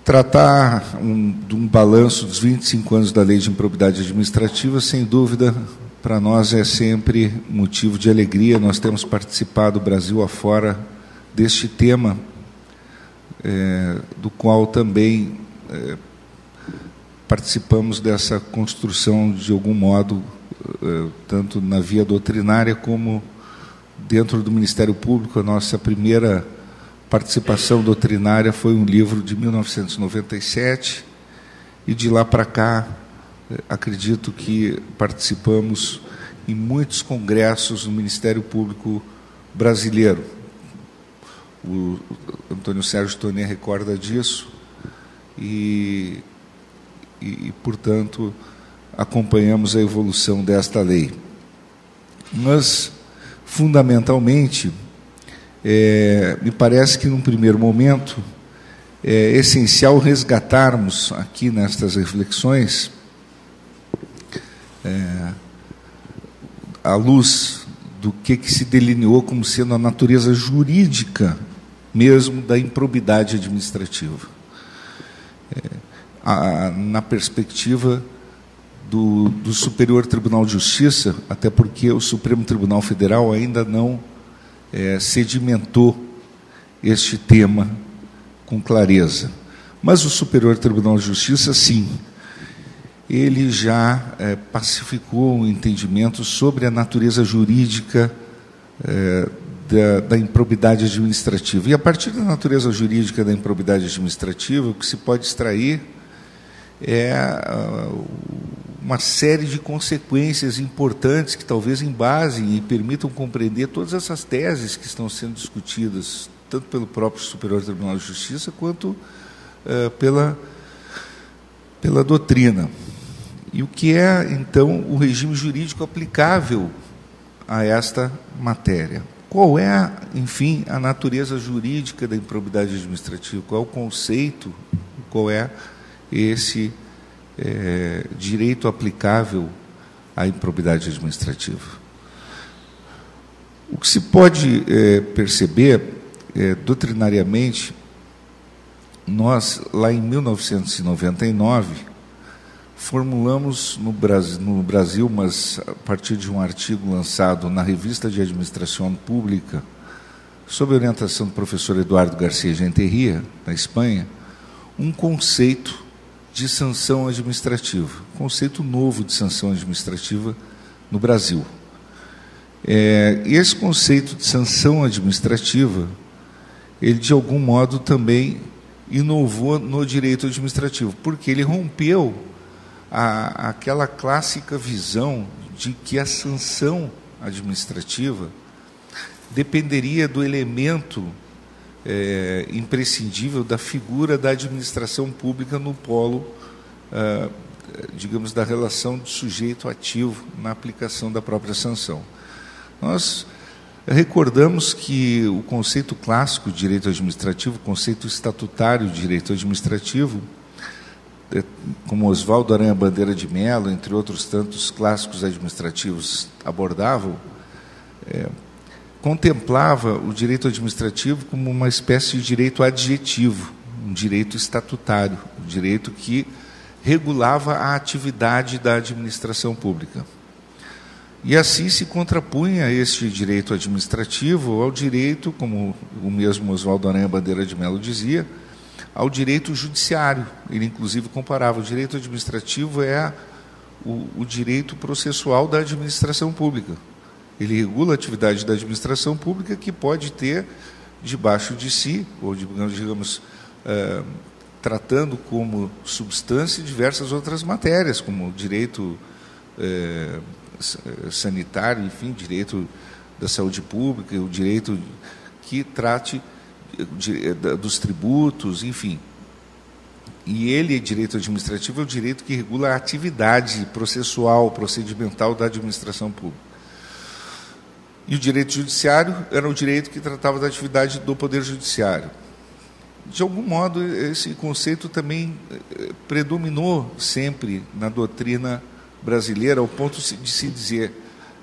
Tratar de um balanço dos 25 anos da Lei de Improbidade Administrativa, sem dúvida, para nós é sempre motivo de alegria. Nós temos participado Brasil afora deste tema, do qual também participamos dessa construção, de algum modo, tanto na via doutrinária como dentro do Ministério Público. A nossa primeira participação doutrinária foi um livro de 1997, e de lá para cá, acredito que participamos em muitos congressos no Ministério Público brasileiro. O Antônio Sérgio Tonet recorda disso, e, portanto, acompanhamos a evolução desta lei. Mas, fundamentalmente, me parece que, num primeiro momento, é essencial resgatarmos aqui nestas reflexões, à luz do que se delineou como sendo a natureza jurídica mesmo da improbidade administrativa, na perspectiva do Superior Tribunal de Justiça, até porque o Supremo Tribunal Federal ainda não sedimentou este tema com clareza. Mas o Superior Tribunal de Justiça, sim, ele já pacificou um entendimento sobre a natureza jurídica da improbidade administrativa. E, a partir da natureza jurídica da improbidade administrativa, o que se pode extrair é uma série de consequências importantes que talvez embasem e permitam compreender todas essas teses que estão sendo discutidas, tanto pelo próprio Superior Tribunal de Justiça, quanto pela doutrina. E o que é, então, o regime jurídico aplicável a esta matéria? Qual é, enfim, a natureza jurídica da improbidade administrativa? Qual é o conceito? Qual é esse direito aplicável à improbidade administrativa? O que se pode perceber, doutrinariamente, nós, lá em 1999, formulamos no Brasil, mas a partir de um artigo lançado na Revista de Administração Pública, sob a orientação do professor Eduardo Garcia Genterria, na Espanha, um conceito de sanção administrativa, conceito novo de sanção administrativa no Brasil. Esse conceito de sanção administrativa, ele, de algum modo, também inovou no direito administrativo, porque ele rompeu aquela clássica visão de que a sanção administrativa dependeria do elemento imprescindível da figura da administração pública no polo, digamos, da relação do sujeito ativo na aplicação da própria sanção. Nós recordamos que o conceito clássico de direito administrativo, o conceito estatutário de direito administrativo, como Oswaldo Aranha Bandeira de Mello, entre outros tantos clássicos administrativos abordavam, contemplava o direito administrativo como uma espécie de direito adjetivo, um direito estatutário, um direito que regulava a atividade da administração pública. E assim se contrapunha este direito administrativo ao direito, como o mesmo Oswaldo Aranha Bandeira de Mello dizia, ao direito judiciário. Ele, inclusive, comparava: o direito administrativo é o direito processual da administração pública. Ele regula a atividade da administração pública, que pode ter debaixo de si, ou digamos, tratando como substância diversas outras matérias, como o direito sanitário, enfim, direito da saúde pública, o direito que trate dos tributos, enfim. E ele, direito administrativo, é o direito que regula a atividade processual, procedimental da administração pública. E o direito judiciário era o direito que tratava da atividade do Poder Judiciário. De algum modo, esse conceito também predominou sempre na doutrina brasileira, ao ponto de se dizer: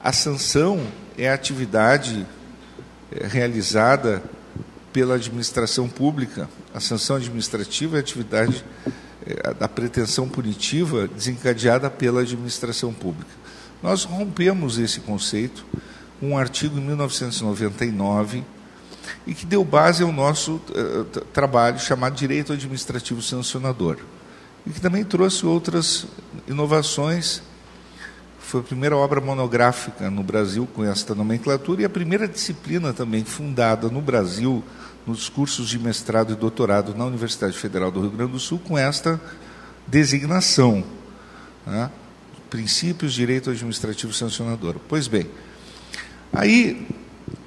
a sanção é a atividade realizada pela administração pública. A sanção administrativa é a atividade da pretensão punitiva desencadeada pela administração pública. Nós rompemos esse conceito com um artigo em 1999 e que deu base ao nosso trabalho chamado Direito Administrativo Sancionador, e que também trouxe outras inovações. Foi a primeira obra monográfica no Brasil com esta nomenclatura e a primeira disciplina também fundada no Brasil, nos cursos de mestrado e doutorado na Universidade Federal do Rio Grande do Sul, com esta designação, né? Princípios de Direito Administrativo Sancionador. Pois bem, aí,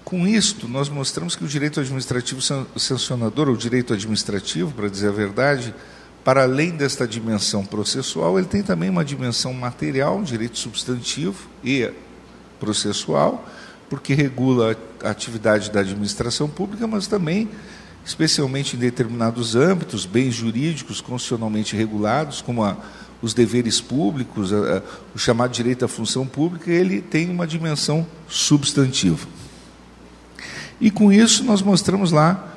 com isto, nós mostramos que o direito administrativo sancionador, ou direito administrativo, para dizer a verdade, para além desta dimensão processual, ele tem também uma dimensão material, um direito substantivo e processual, porque regula a atividade da administração pública, mas também, especialmente em determinados âmbitos, bens jurídicos constitucionalmente regulados, como os deveres públicos, o chamado direito à função pública, ele tem uma dimensão substantiva. E com isso nós mostramos lá,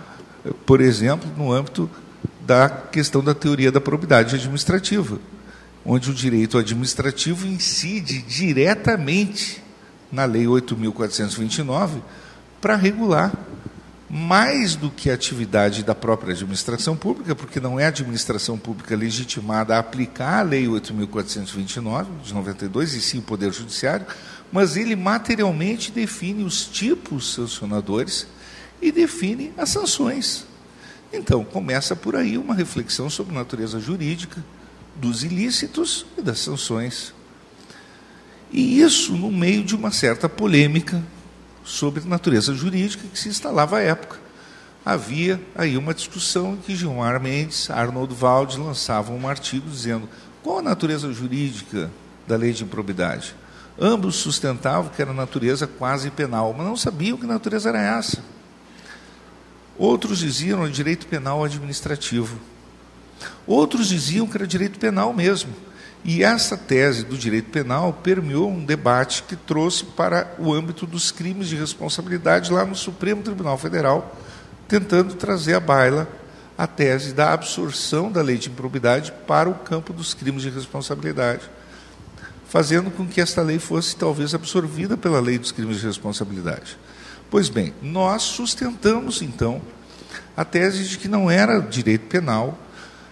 por exemplo, no âmbito da questão da teoria da probidade administrativa, onde o direito administrativo incide diretamente na Lei 8.429 para regular mais do que a atividade da própria administração pública, porque não é a administração pública legitimada a aplicar a Lei 8.429, de 92, e sim o Poder Judiciário, mas ele materialmente define os tipos sancionadores e define as sanções. Então, começa por aí uma reflexão sobre a natureza jurídica dos ilícitos e das sanções. E isso no meio de uma certa polêmica sobre natureza jurídica que se instalava à época. Havia aí uma discussão em que Gilmar Mendes, Arnold Valdes lançavam um artigo dizendo qual a natureza jurídica da lei de improbidade. Ambos sustentavam que era natureza quase penal, mas não sabiam que natureza era essa. Outros diziam que era direito penal administrativo. Outros diziam que era direito penal mesmo. E essa tese do direito penal permeou um debate que trouxe para o âmbito dos crimes de responsabilidade lá no Supremo Tribunal Federal, tentando trazer à baila a tese da absorção da lei de improbidade para o campo dos crimes de responsabilidade, fazendo com que esta lei fosse talvez absorvida pela lei dos crimes de responsabilidade. Pois bem, nós sustentamos então a tese de que não era direito penal,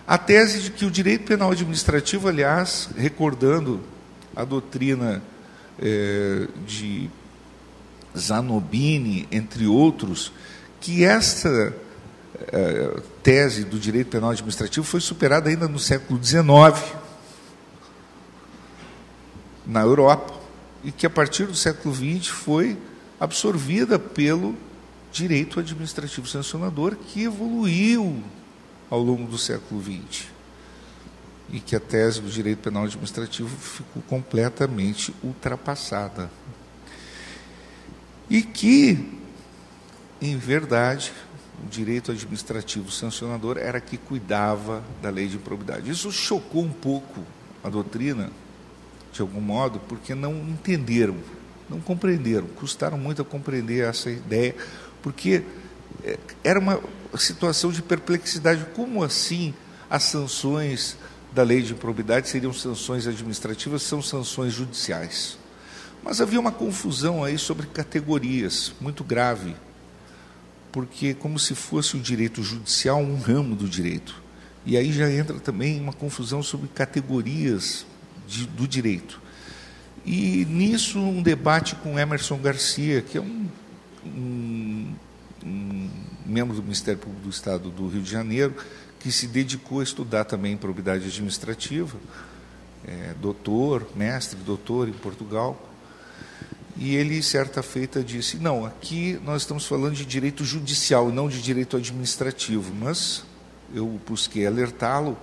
a tese de que o direito penal administrativo, aliás, recordando a doutrina de Zanobini, entre outros, que esta tese do direito penal administrativo foi superada ainda no século XIX, na Europa, e que a partir do século XX foi absorvida pelo direito administrativo sancionador, que evoluiu ao longo do século XX, e que a tese do direito penal administrativo ficou completamente ultrapassada. E que, em verdade, o direito administrativo sancionador era que cuidava da lei de improbidade. Isso chocou um pouco a doutrina, de algum modo, porque não entenderam, não compreenderam, custaram muito a compreender essa ideia, porque era uma situação de perplexidade. Como assim as sanções da lei de improbidade seriam sanções administrativas, são sanções judiciais? Mas havia uma confusão aí sobre categorias, muito grave, porque como se fosse o direito judicial um ramo do direito. E aí já entra também uma confusão sobre categorias do direito. E nisso um debate com Emerson Garcia, que é um membro do Ministério Público do Estado do Rio de Janeiro, que se dedicou a estudar também improbidade administrativa, mestre, doutor em Portugal, e ele, certa feita, disse, não, aqui nós estamos falando de direito judicial, não de direito administrativo, mas eu busquei alertá-lo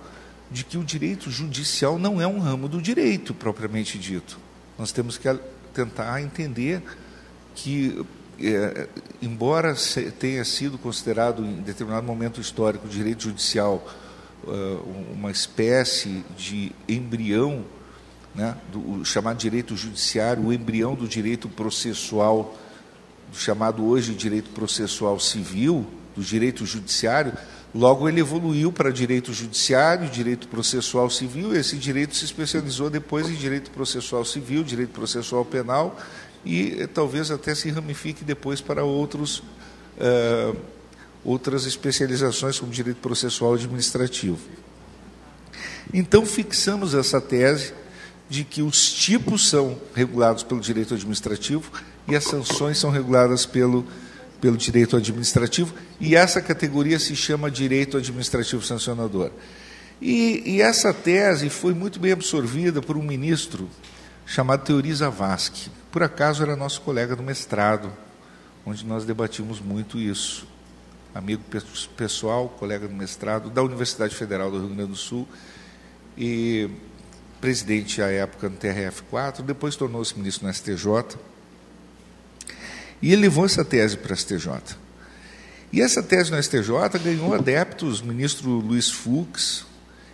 de que o direito judicial não é um ramo do direito, propriamente dito. Nós temos que tentar entender que, embora tenha sido considerado em determinado momento histórico o direito judicial uma espécie de embrião, né, do chamado direito judiciário, o embrião do direito processual, do chamado hoje direito processual civil, do direito judiciário, logo ele evoluiu para direito judiciário, direito processual civil, e esse direito se especializou depois em direito processual civil, direito processual penal, e talvez até se ramifique depois para outras especializações, como direito processual administrativo. Então, fixamos essa tese de que os tipos são regulados pelo direito administrativo e as sanções são reguladas pelo direito administrativo, e essa categoria se chama direito administrativo sancionador. E essa tese foi muito bem absorvida por um ministro chamado Teori Zavascki. Por acaso era nosso colega do mestrado, onde nós debatimos muito isso. Amigo pessoal, colega do mestrado, da Universidade Federal do Rio Grande do Sul, e presidente à época no TRF4, depois tornou-se ministro no STJ, e ele levou essa tese para o STJ. E essa tese no STJ ganhou adeptos, o ministro Luiz Fux,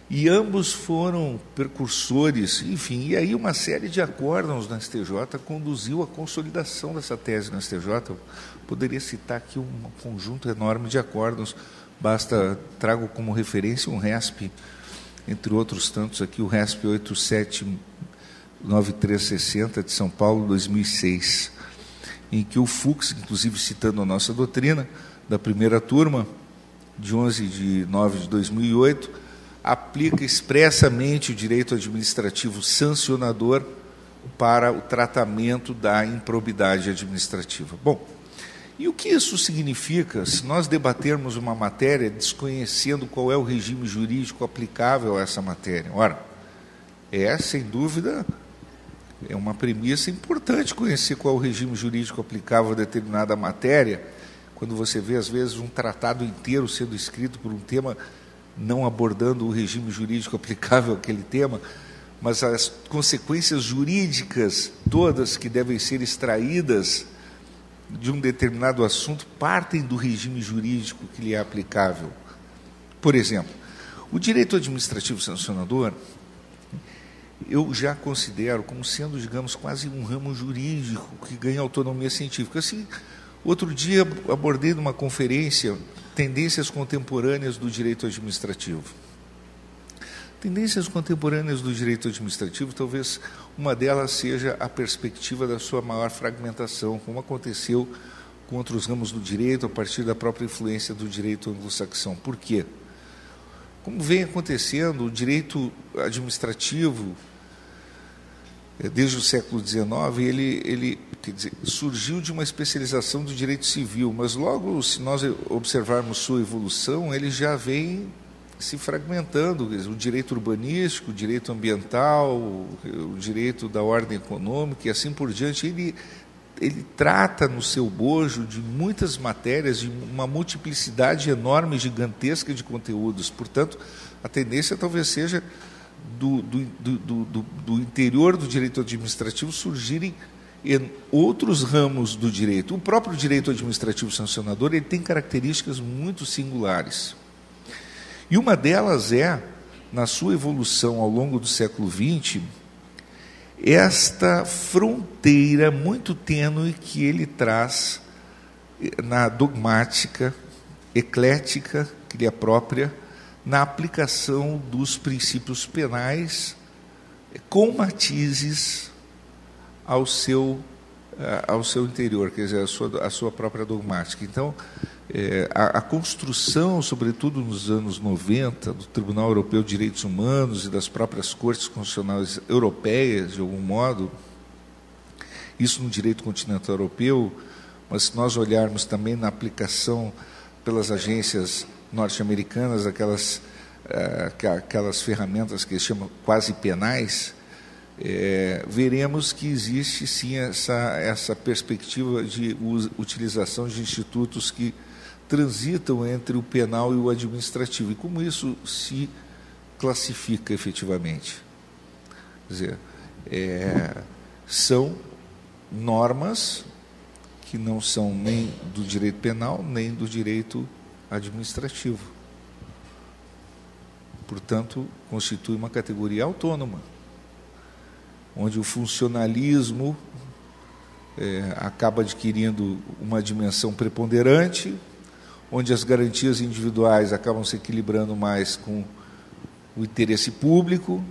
e ambos foram precursores, enfim, e aí uma série de acórdãos na STJ conduziu à consolidação dessa tese na STJ. Eu poderia citar aqui um conjunto enorme de acórdãos, trago como referência um RESP, entre outros tantos aqui, o RESP 879360 de São Paulo, 2006, em que o Fux, inclusive citando a nossa doutrina, da primeira turma, de 11 de nove de 2008, aplica expressamente o direito administrativo sancionador para o tratamento da improbidade administrativa. Bom, e o que isso significa se nós debatermos uma matéria desconhecendo qual é o regime jurídico aplicável a essa matéria? Ora, sem dúvida, é uma premissa importante conhecer qual é o regime jurídico aplicável a determinada matéria, quando você vê, às vezes, um tratado inteiro sendo escrito por um tema não abordando o regime jurídico aplicável àquele tema, mas as consequências jurídicas todas que devem ser extraídas de um determinado assunto partem do regime jurídico que lhe é aplicável. Por exemplo, o direito administrativo sancionador, eu já considero como sendo, digamos, quase um ramo jurídico que ganha autonomia científica. Assim, outro dia abordei numa conferência tendências contemporâneas do direito administrativo. Tendências contemporâneas do direito administrativo, talvez uma delas seja a perspectiva da sua maior fragmentação, como aconteceu com outros ramos do direito, a partir da própria influência do direito anglo-saxão. Por quê? Como vem acontecendo, o direito administrativo, desde o século XIX, ele quer dizer, surgiu de uma especialização do direito civil, mas logo, se nós observarmos sua evolução, ele já vem se fragmentando. O direito urbanístico, o direito ambiental, o direito da ordem econômica e assim por diante, ele trata no seu bojo de muitas matérias, de uma multiplicidade enorme, gigantesca de conteúdos. Portanto, a tendência talvez seja do interior do direito administrativo surgirem em outros ramos do direito. O próprio direito administrativo sancionador ele tem características muito singulares. E uma delas é, na sua evolução ao longo do século XX, esta fronteira muito tênue que ele traz na dogmática, eclética, que lhe é própria, na aplicação dos princípios penais, com matizes ao seu interior, quer dizer, a sua própria dogmática. Então, a construção, sobretudo nos anos 90, do Tribunal Europeu de Direitos Humanos e das próprias cortes constitucionais europeias, de algum modo, isso no direito continental europeu, mas se nós olharmos também na aplicação pelas agências norte-americanas, aquelas ferramentas que eles chamam quase penais, veremos que existe sim essa perspectiva de utilização de institutos que transitam entre o penal e o administrativo. E como isso se classifica efetivamente? Quer dizer, são normas que não são nem do direito penal, nem do direito administrativo. Portanto, constitui uma categoria autônoma, onde o funcionalismo acaba adquirindo uma dimensão preponderante, onde as garantias individuais acabam se equilibrando mais com o interesse público.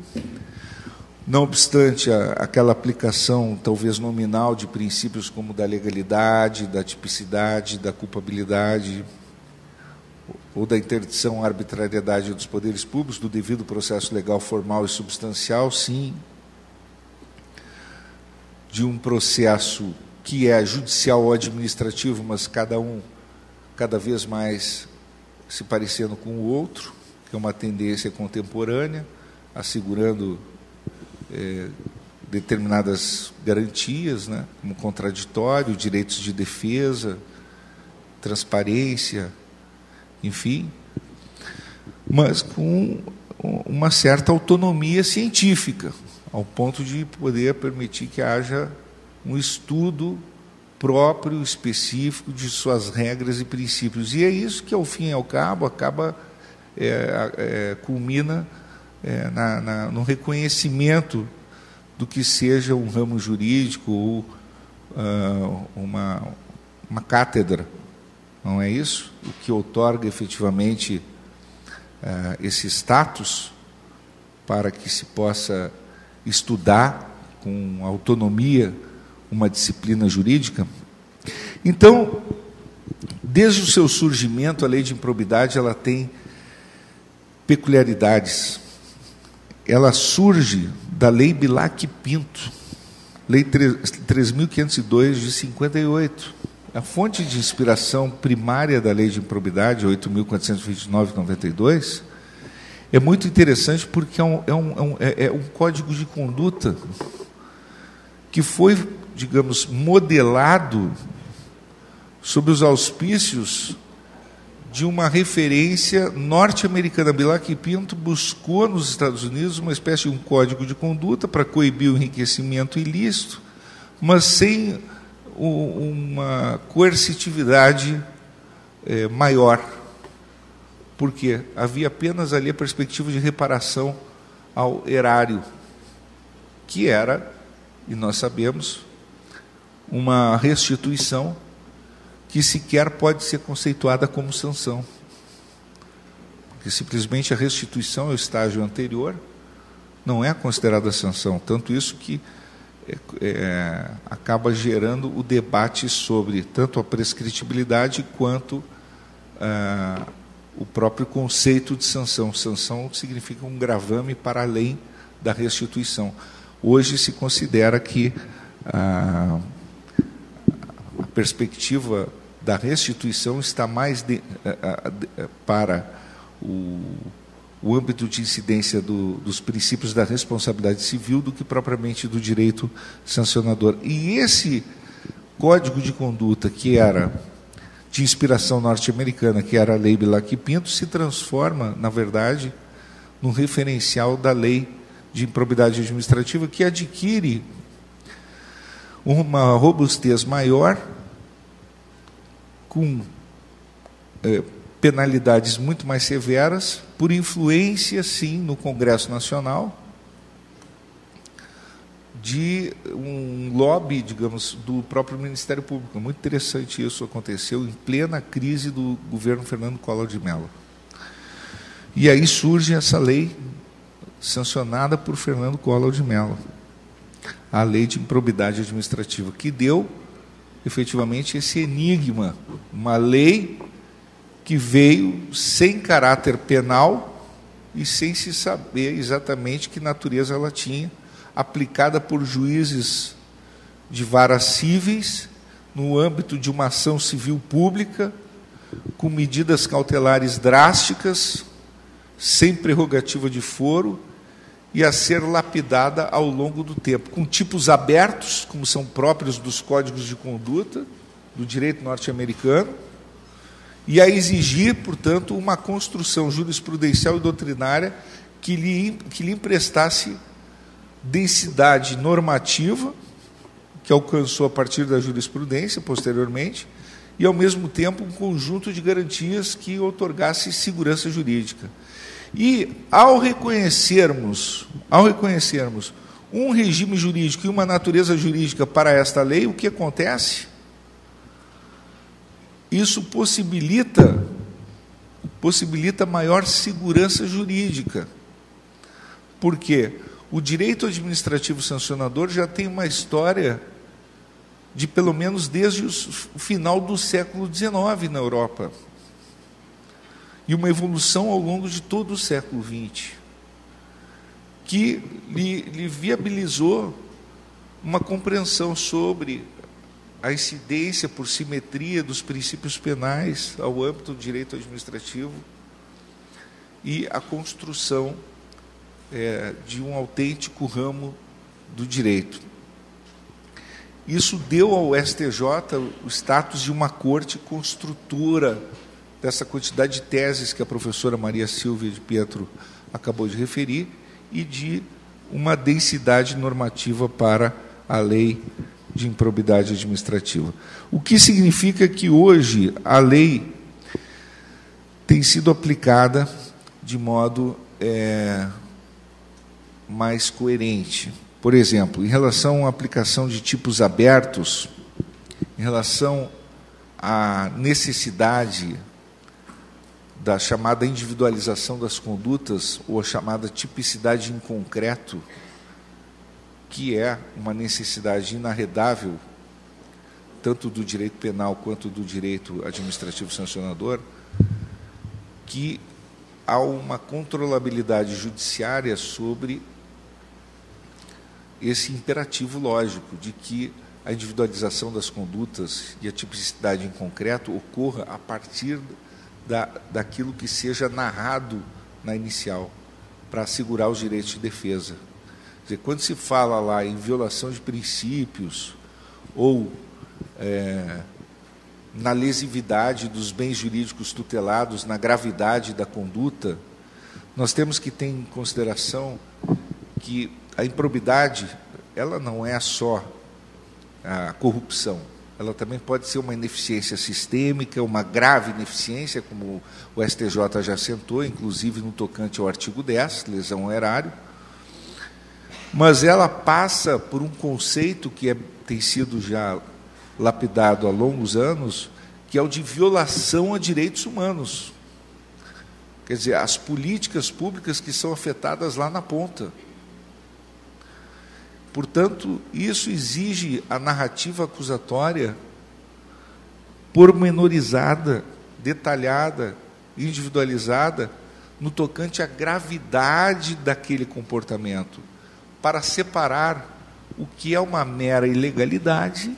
Não obstante aquela aplicação talvez nominal de princípios como da legalidade, da tipicidade, da culpabilidade ou da interdição à arbitrariedade dos poderes públicos, do devido processo legal formal e substancial, sim, de um processo que é judicial ou administrativo, mas cada vez mais se parecendo com o outro, que é uma tendência contemporânea, assegurando determinadas garantias, né, como contraditório, direitos de defesa, transparência, enfim, mas com uma certa autonomia científica, ao ponto de poder permitir que haja um estudo próprio, específico, de suas regras e princípios. E é isso que, ao fim e ao cabo, culmina no reconhecimento do que seja um ramo jurídico ou uma cátedra, não é isso? O que outorga efetivamente esse status para que se possa estudar com autonomia uma disciplina jurídica. Então, desde o seu surgimento, a lei de improbidade ela tem peculiaridades. Ela surge da Lei Bilac-Pinto, Lei 3.502 de 58. A fonte de inspiração primária da lei de improbidade, 8.429/92, é muito interessante porque é um código de conduta que foi, digamos, modelado sob os auspícios de uma referência norte-americana. Bilac-Pinto buscou nos Estados Unidos uma espécie de um código de conduta para coibir o enriquecimento ilícito, mas sem uma coercitividade maior, porque havia apenas ali a perspectiva de reparação ao erário, que era, e nós sabemos, uma restituição que sequer pode ser conceituada como sanção, porque simplesmente a restituição é o estágio anterior, não é considerada sanção, tanto isso que acaba gerando o debate sobre tanto a prescritibilidade quanto o próprio conceito de sanção. Sanção significa um gravame para além da restituição. Hoje se considera que a perspectiva da restituição está mais para o âmbito de incidência dos princípios da responsabilidade civil do que propriamente do direito sancionador. E esse código de conduta, que era de inspiração norte-americana, que era a Lei Bilac-Pinto, se transforma, na verdade, num referencial da Lei de Improbidade Administrativa, que adquire uma robustez maior, com penalidades muito mais severas, por influência, sim, no Congresso Nacional, de um lobby, digamos, do próprio Ministério Público. Muito interessante isso, aconteceu em plena crise do governo Fernando Collor de Mello. E aí surge essa lei sancionada por Fernando Collor de Mello, a Lei de Improbidade Administrativa, que deu, efetivamente, esse enigma, uma lei que veio sem caráter penal e sem se saber exatamente que natureza ela tinha, aplicada por juízes de varas cíveis, no âmbito de uma ação civil pública, com medidas cautelares drásticas, sem prerrogativa de foro, e a ser lapidada ao longo do tempo, com tipos abertos, como são próprios dos códigos de conduta, do direito norte-americano, e a exigir, portanto, uma construção jurisprudencial e doutrinária que lhe emprestasse densidade normativa, que alcançou a partir da jurisprudência, posteriormente, e, ao mesmo tempo, um conjunto de garantias que outorgasse segurança jurídica. E, ao reconhecermos um regime jurídico e uma natureza jurídica para esta lei, o que acontece? isso possibilita maior segurança jurídica. Por quê? O direito administrativo sancionador já tem uma história de pelo menos desde o final do século XIX na Europa, e uma evolução ao longo de todo o século XX, que lhe viabilizou uma compreensão sobre a incidência por simetria dos princípios penais ao âmbito do direito administrativo e a construção de um autêntico ramo do direito. Isso deu ao STJ o status de uma corte construtora dessa quantidade de teses que a professora Maria Silvia de Pietro acabou de referir e de uma densidade normativa para a lei de improbidade administrativa. O que significa que hoje a lei tem sido aplicada de modo mais coerente. Por exemplo, em relação à aplicação de tipos abertos, em relação à necessidade da chamada individualização das condutas, ou a chamada tipicidade em concreto, que é uma necessidade inarredável, tanto do direito penal quanto do direito administrativo sancionador, que há uma controlabilidade judiciária sobre esse imperativo lógico de que a individualização das condutas e a tipicidade em concreto ocorra a partir daquilo que seja narrado na inicial, para assegurar os direitos de defesa. Quer dizer, quando se fala lá em violação de princípios ou na lesividade dos bens jurídicos tutelados, na gravidade da conduta, nós temos que ter em consideração que a improbidade, ela não é só a corrupção, ela também pode ser uma ineficiência sistêmica, uma grave ineficiência, como o STJ já assentou, inclusive no tocante ao artigo 10, lesão ao erário, mas ela passa por um conceito que tem sido já lapidado há longos anos, que é o de violação a direitos humanos. Quer dizer, as políticas públicas que são afetadas lá na ponta. Portanto, isso exige a narrativa acusatória pormenorizada, detalhada, individualizada, no tocante à gravidade daquele comportamento, para separar o que é uma mera ilegalidade,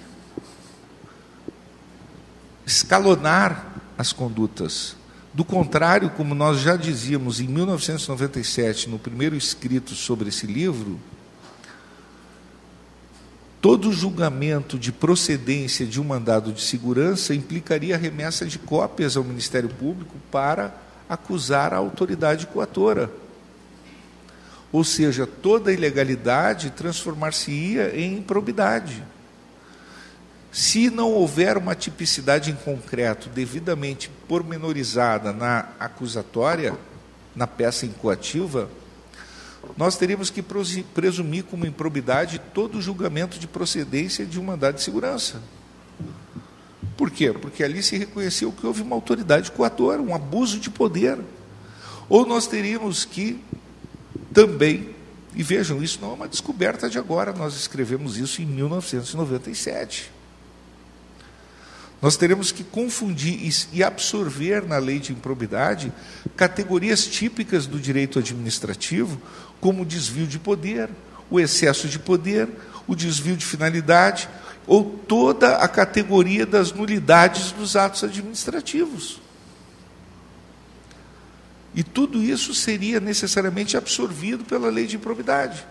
escalonar as condutas. Do contrário, como nós já dizíamos em 1997, no primeiro escrito sobre esse livro, todo julgamento de procedência de um mandado de segurança implicaria a remessa de cópias ao Ministério Público para acusar a autoridade coatora. Ou seja, toda ilegalidade transformar-se-ia em improbidade. Se não houver uma tipicidade em concreto devidamente pormenorizada na acusatória, na peça incoativa, nós teríamos que presumir como improbidade todo o julgamento de procedência de um mandado de segurança. Por quê? Porque ali se reconheceu que houve uma autoridade coatora, um abuso de poder. Ou nós teríamos que também, e vejam, isso não é uma descoberta de agora, nós escrevemos isso em 1997. Nós teremos que confundir e absorver na lei de improbidade categorias típicas do direito administrativo, como o desvio de poder, o excesso de poder, o desvio de finalidade, ou toda a categoria das nulidades dos atos administrativos. E tudo isso seria necessariamente absorvido pela lei de improbidade.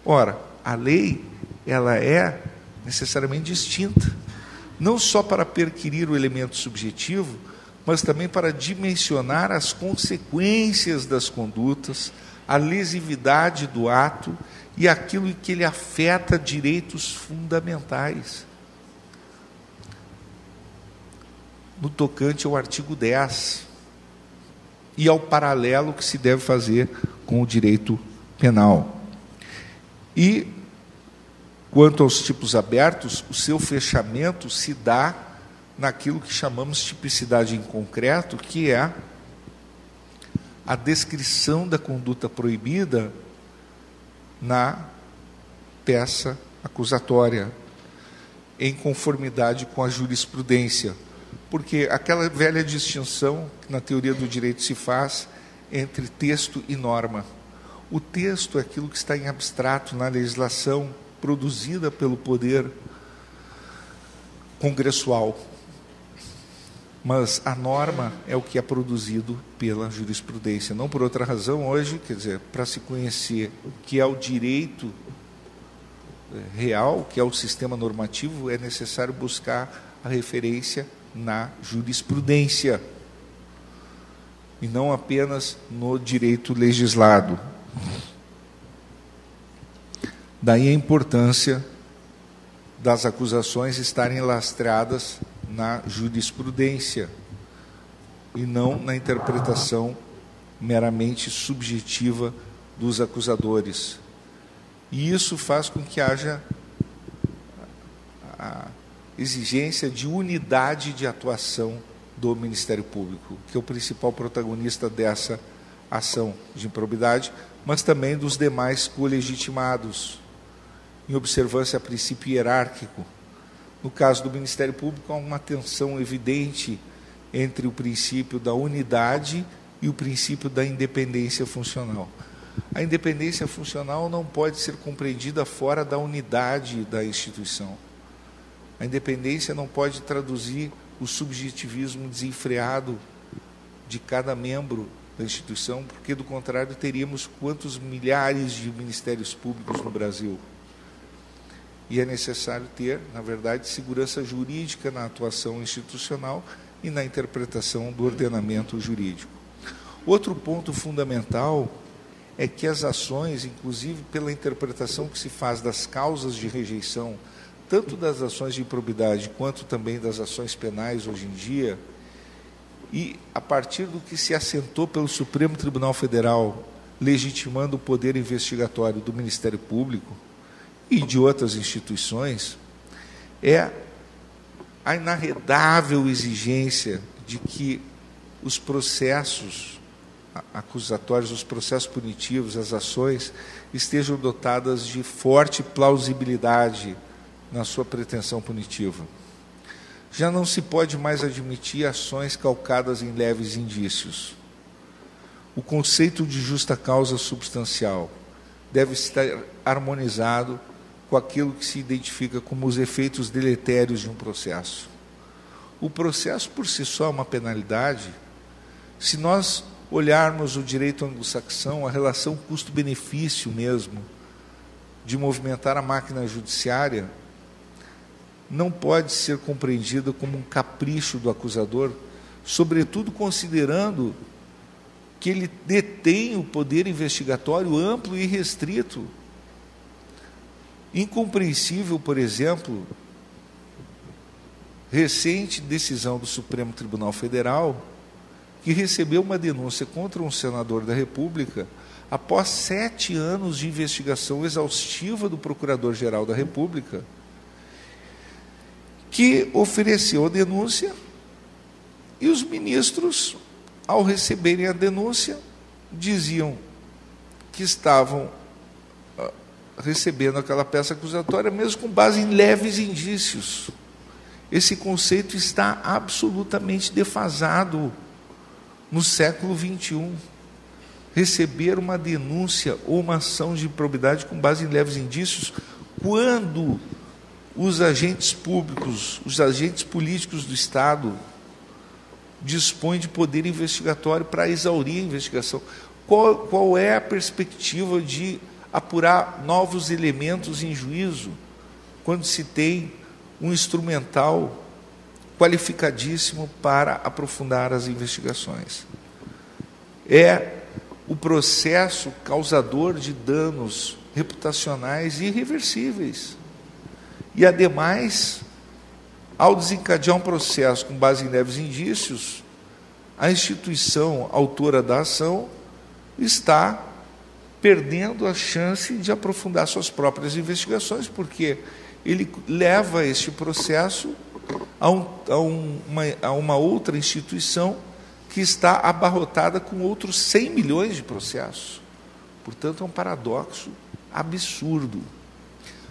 Ora, a lei, ela é necessariamente distinta, não só para perquirir o elemento subjetivo, mas também para dimensionar as consequências das condutas, a lesividade do ato e aquilo que ele afeta direitos fundamentais. No tocante ao artigo 10 e ao paralelo que se deve fazer com o direito penal. E Quanto aos tipos abertos, o seu fechamento se dá naquilo que chamamos de tipicidade em concreto, que é a descrição da conduta proibida na peça acusatória, em conformidade com a jurisprudência. Porque aquela velha distinção que na teoria do direito se faz entre texto e norma. O texto é aquilo que está em abstrato na legislação produzida pelo poder congressual. Mas a norma é o que é produzido pela jurisprudência. Não por outra razão, hoje, quer dizer, para se conhecer o que é o direito real, que é o sistema normativo, é necessário buscar a referência na jurisprudência e não apenas no direito legislado. Daí a importância das acusações estarem lastreadas na jurisprudência e não na interpretação meramente subjetiva dos acusadores. E isso faz com que haja a exigência de unidade de atuação do Ministério Público, que é o principal protagonista dessa ação de improbidade, mas também dos demais colegitimados, em observância a princípio hierárquico. No caso do Ministério Público, há uma tensão evidente entre o princípio da unidade e o princípio da independência funcional. A independência funcional não pode ser compreendida fora da unidade da instituição. A independência não pode traduzir o subjetivismo desenfreado de cada membro da instituição, porque, do contrário, teríamos quantos milhares de ministérios públicos no Brasil. E é necessário ter, na verdade, segurança jurídica na atuação institucional e na interpretação do ordenamento jurídico. Outro ponto fundamental é que as ações, inclusive pela interpretação que se faz das causas de rejeição, tanto das ações de improbidade quanto também das ações penais hoje em dia, e a partir do que se assentou pelo Supremo Tribunal Federal, legitimando o poder investigatório do Ministério Público e de outras instituições, é a inarredável exigência de que os processos acusatórios, os processos punitivos, as ações, estejam dotadas de forte plausibilidade na sua pretensão punitiva. Já não se pode mais admitir ações calcadas em leves indícios. O conceito de justa causa substancial deve estar harmonizado com aquilo que se identifica como os efeitos deletérios de um processo. O processo por si só é uma penalidade. Se nós olharmos o direito anglo-saxão, a relação custo-benefício mesmo, de movimentar a máquina judiciária, não pode ser compreendida como um capricho do acusador, sobretudo considerando que ele detém o poder investigatório amplo e restrito. Incompreensível, por exemplo, recente decisão do Supremo Tribunal Federal, que recebeu uma denúncia contra um senador da República após 7 anos de investigação exaustiva do Procurador-Geral da República, que ofereceu a denúncia e os ministros, ao receberem a denúncia, diziam que estavam recebendo aquela peça acusatória mesmo com base em leves indícios. Esse conceito está absolutamente defasado no século XXI. Receber uma denúncia ou uma ação de improbidade com base em leves indícios, quando os agentes públicos, os agentes políticos do Estado dispõem de poder investigatório para exaurir a investigação. Qual é a perspectiva de apurar novos elementos em juízo, quando se tem um instrumental qualificadíssimo para aprofundar as investigações? É o processo causador de danos reputacionais irreversíveis. E, ademais, ao desencadear um processo com base em leves indícios, a instituição autora da ação está perdendo a chance de aprofundar suas próprias investigações, porque ele leva este processo a uma outra instituição que está abarrotada com outros 100 milhões de processos. Portanto, é um paradoxo absurdo.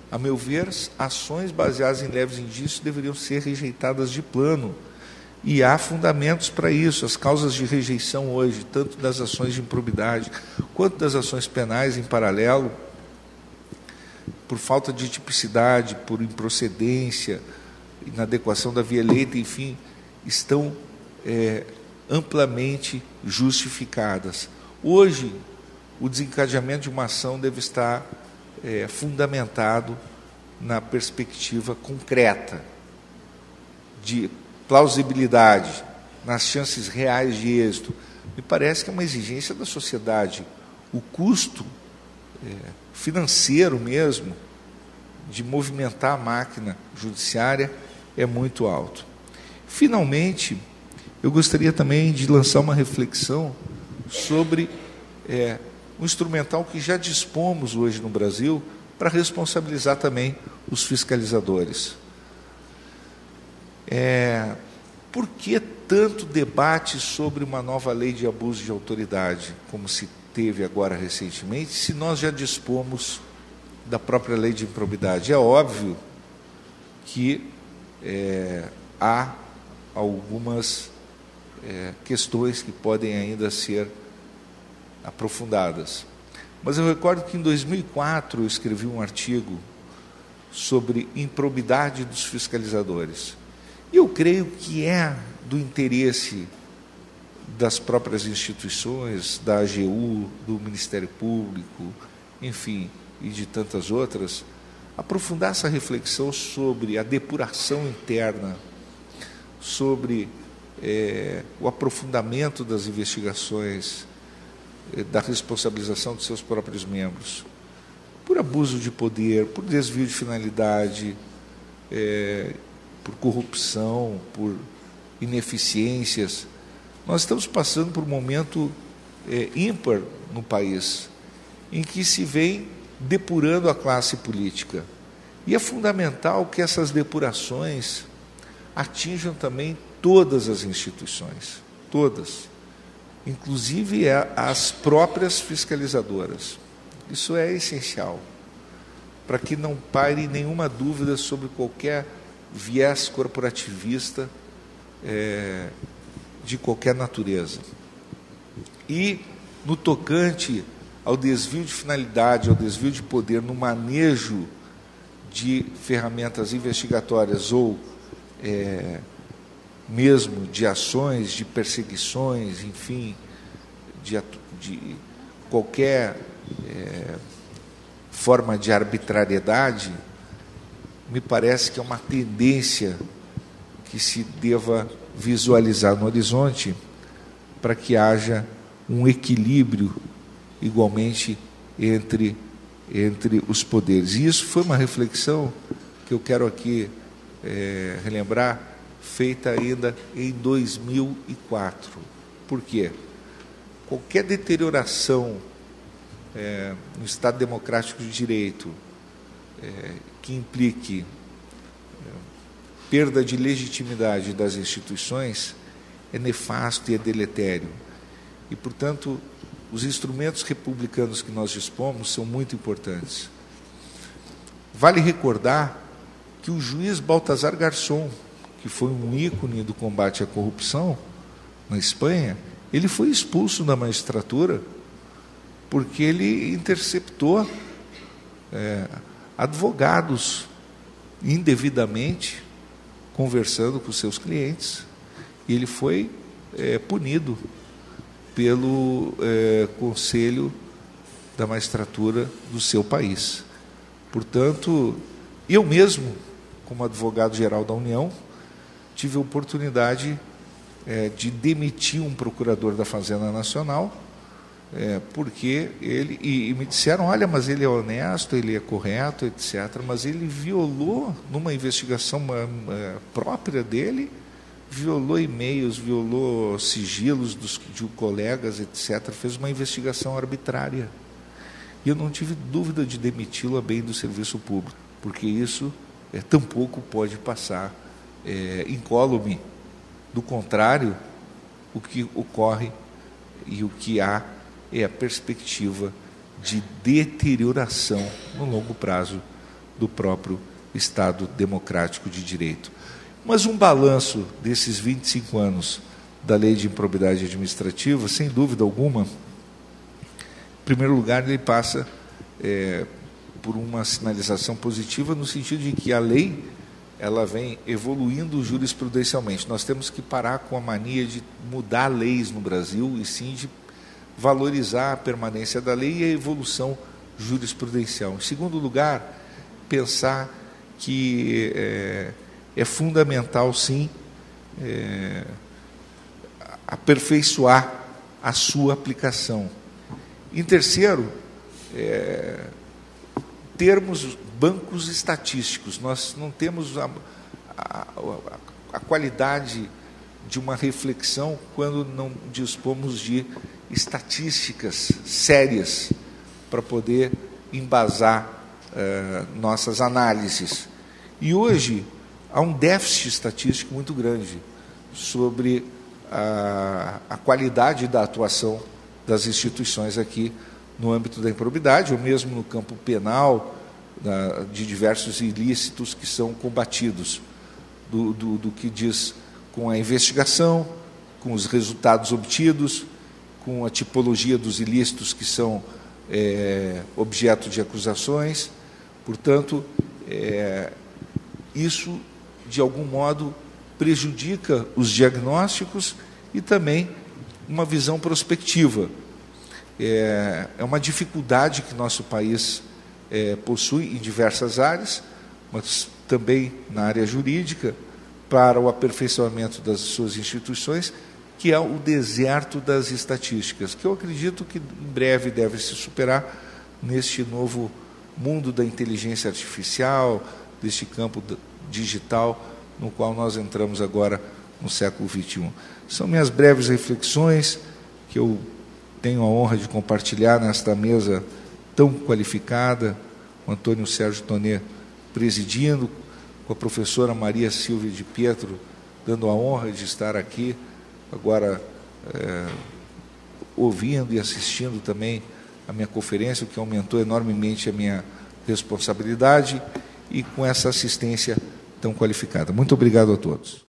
A meu ver, ações baseadas em leves indícios deveriam ser rejeitadas de plano. E há fundamentos para isso. As causas de rejeição hoje, tanto das ações de improbidade quanto das ações penais em paralelo, por falta de tipicidade, por improcedência, inadequação da via eleita, enfim, estão amplamente justificadas. Hoje, o desencadeamento de uma ação deve estar fundamentado na perspectiva concreta de plausibilidade, nas chances reais de êxito. Me parece que é uma exigência da sociedade. O custo financeiro mesmo de movimentar a máquina judiciária é muito alto. Finalmente, eu gostaria também de lançar uma reflexão sobre um instrumental que já dispomos hoje no Brasil para responsabilizar também os fiscalizadores. Por que tanto debate sobre uma nova lei de abuso de autoridade, como se teve agora recentemente, se nós já dispomos da própria lei de improbidade? É óbvio que há algumas questões que podem ainda ser aprofundadas. Mas eu recordo que em 2004 eu escrevi um artigo sobre improbidade dos fiscalizadores. E eu creio que é do interesse das próprias instituições, da AGU, do Ministério Público, enfim, e de tantas outras, aprofundar essa reflexão sobre a depuração interna, sobre o aprofundamento das investigações, da responsabilização de seus próprios membros, por abuso de poder, por desvio de finalidade, por corrupção, por ineficiências. Nós estamos passando por um momento ímpar no país, em que se vem depurando a classe política. E é fundamental que essas depurações atinjam também todas as instituições, todas, inclusive as próprias fiscalizadoras. Isso é essencial, para que não paire nenhuma dúvida sobre qualquer viés corporativista de qualquer natureza. E, no tocante ao desvio de finalidade, ao desvio de poder no manejo de ferramentas investigatórias ou mesmo de ações, de perseguições, enfim, de qualquer forma de arbitrariedade, me parece que é uma tendência que se deva visualizar no horizonte para que haja um equilíbrio igualmente entre os poderes. E isso foi uma reflexão que eu quero aqui relembrar, feita ainda em 2004. Por quê? Qualquer deterioração no Estado Democrático de Direito que implique perda de legitimidade das instituições é nefasto e é deletério. E, portanto, os instrumentos republicanos que nós dispomos são muito importantes. Vale recordar que o juiz Baltasar Garzón, que foi um ícone do combate à corrupção na Espanha, ele foi expulso da magistratura porque ele interceptou advogados indevidamente conversando com seus clientes, e ele foi punido pelo Conselho da Magistratura do seu país. Portanto, eu mesmo, como advogado-geral da União, tive a oportunidade de demitir um procurador da Fazenda Nacional, porque ele... E me disseram, olha, mas ele é honesto, ele é correto, etc., mas ele violou, numa investigação própria dele, violou e-mails, violou sigilos de colegas, etc., fez uma investigação arbitrária. E eu não tive dúvida de demiti-lo a bem do serviço público, porque isso tampouco pode passar incólume. Do contrário, o que ocorre e o que há é a perspectiva de deterioração no longo prazo do próprio Estado democrático de direito. Mas um balanço desses 25 anos da Lei de Improbidade Administrativa, sem dúvida alguma, em primeiro lugar, ele passa por uma sinalização positiva no sentido de que a lei ela vem evoluindo jurisprudencialmente. Nós temos que parar com a mania de mudar leis no Brasil e sim de valorizar a permanência da lei e a evolução jurisprudencial. Em segundo lugar, pensar que é fundamental, sim, aperfeiçoar a sua aplicação. Em terceiro, termos bancos estatísticos. Nós não temos a qualidade de uma reflexão quando não dispomos de estatísticas sérias para poder embasar nossas análises. E hoje há um déficit estatístico muito grande sobre a qualidade da atuação das instituições aqui no âmbito da improbidade, ou mesmo no campo penal, de diversos ilícitos que são combatidos, do que diz com a investigação, com os resultados obtidos, com a tipologia dos ilícitos que são objeto de acusações. Portanto, isso, de algum modo, prejudica os diagnósticos e também uma visão prospectiva. É uma dificuldade que nosso país possui em diversas áreas, mas também na área jurídica, para o aperfeiçoamento das suas instituições, que é o deserto das estatísticas, que eu acredito que em breve deve se superar neste novo mundo da inteligência artificial, deste campo digital no qual nós entramos agora no século XXI. São minhas breves reflexões que eu tenho a honra de compartilhar nesta mesa tão qualificada, com Antônio Sérgio Tonet presidindo, com a professora Maria Silvia de Pietro, dando a honra de estar aqui, agora ouvindo e assistindo também a minha conferência, o que aumentou enormemente a minha responsabilidade, e com essa assistência tão qualificada. Muito obrigado a todos.